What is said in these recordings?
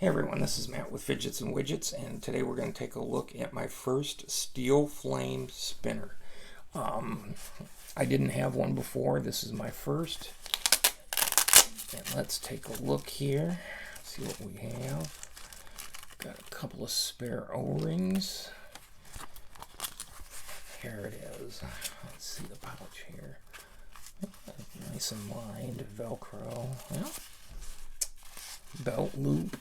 Hey everyone, this is Matt with Fidgets and Widgets, and today we're going to take a look at my first steel flame spinner. I didn't have one before. This is my first. And let's take a look here, see what we have. Got a couple of spare O-rings. Here it is. Let's see the pouch here. Nice and lined, Velcro. Well, belt loop.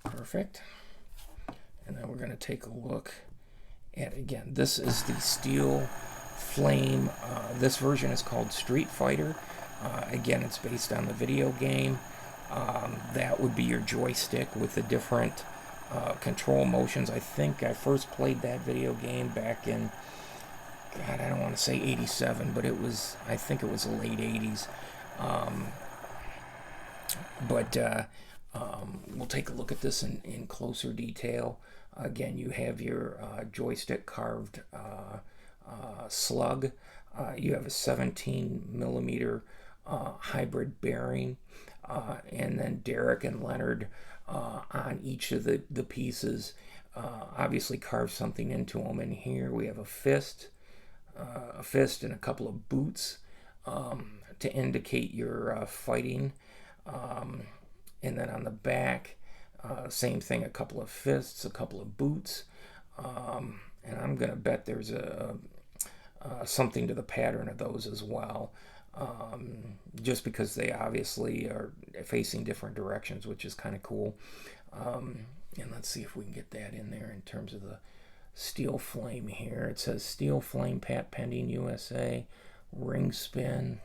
Perfect. And then we're going to take a look at, again, this is the steel flame. This version is called Street Fighter. Again, it's based on the video game. That would be your joystick with the different control motions. I think I first played that video game back in, God, I don't want to say 87, but it was, I think it was the late 80s. We'll take a look at this in closer detail. Again, you have your joystick carved slug. You have a 17 millimeter hybrid bearing, and then Derek and Leonard on each of the pieces obviously carved something into them. And here we have a fist and a couple of boots to indicate your fighting. And then on the back, same thing, a couple of fists, a couple of boots. And I'm going to bet there's something to the pattern of those as well. Just because they obviously are facing different directions, which is kind of cool. And let's see if we can get that in there in terms of the steel flame here. It says steel flame pat pending USA, Ringspin.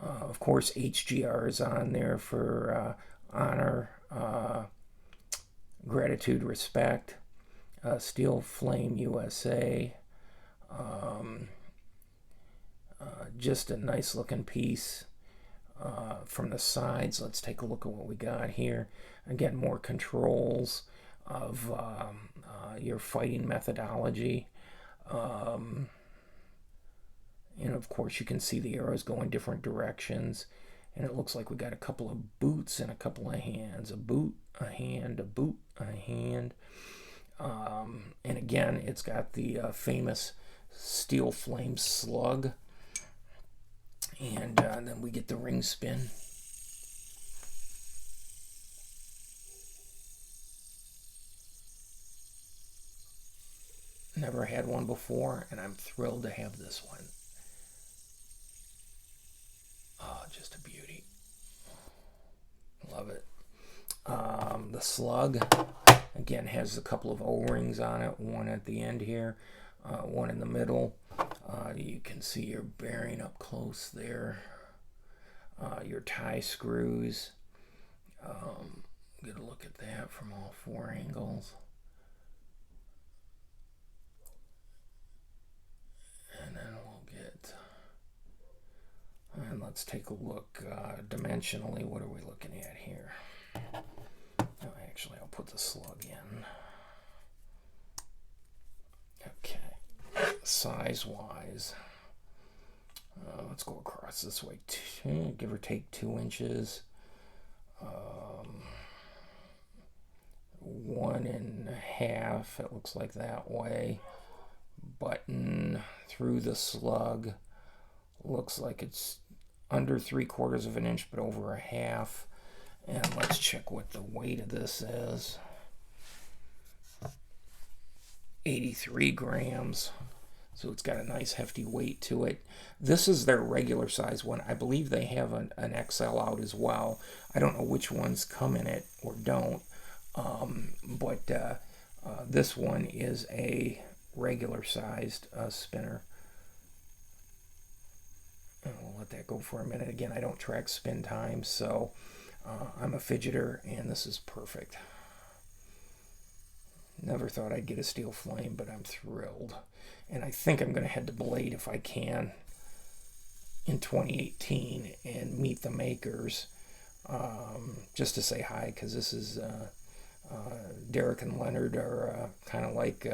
Of course, HGR is on there for honor, gratitude, respect. Steel Flame USA. Just a nice looking piece from the sides. Let's take a look at what we got here. Again, more controls of your fighting methodology. And of course you can see the arrows going different directions, and it looks like we got a couple of boots and a couple of hands. A boot, a hand, a boot, a hand. And again, it's got the famous steel flame slug. And then we get the ring spin. Never had one before, and I'm thrilled to have this one. Oh, just a beauty. Love it. The slug, again, has a couple of O-rings on it. One at the end here, one in the middle. You can see your bearing up close there. Your tie screws. Get a look at that from all four angles. And then we'll get... And let's take a look dimensionally. What are we looking at here? Oh, actually, I'll put the slug in. Okay. Size-wise, let's go across this way. Give or take 2 inches. 1.5. It looks like that way. Button through the slug. Looks like it's under 3/4 of an inch, but over a half. And let's check what the weight of this is. 83 grams. So it's got a nice hefty weight to it. This is their regular size one. I believe they have an XL out as well. I don't know which ones come in it or don't. But this one is a regular sized spinner. And we'll let that go for a minute. Again, I don't track spin time, so I'm a fidgeter, and this is perfect. Never thought I'd get a steel flame, but I'm thrilled. And I think I'm going to head to Blade if I can in 2018 and meet the makers just to say hi, because this is Derek and Leonard are kind of like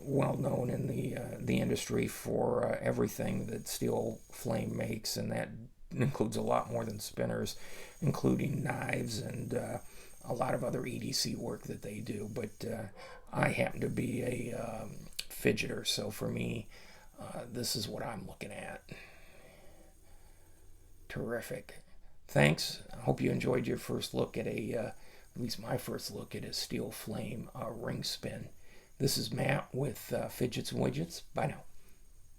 well known in the industry for everything that Steel Flame makes, and that includes a lot more than spinners, including knives and a lot of other EDC work that they do. But I happen to be a fidgeter, so for me, this is what I'm looking at. Terrific. Thanks. I hope you enjoyed your first look at at least my first look at a steel flame ring spin. This is Matt with Fidgets and Widgets. Bye now.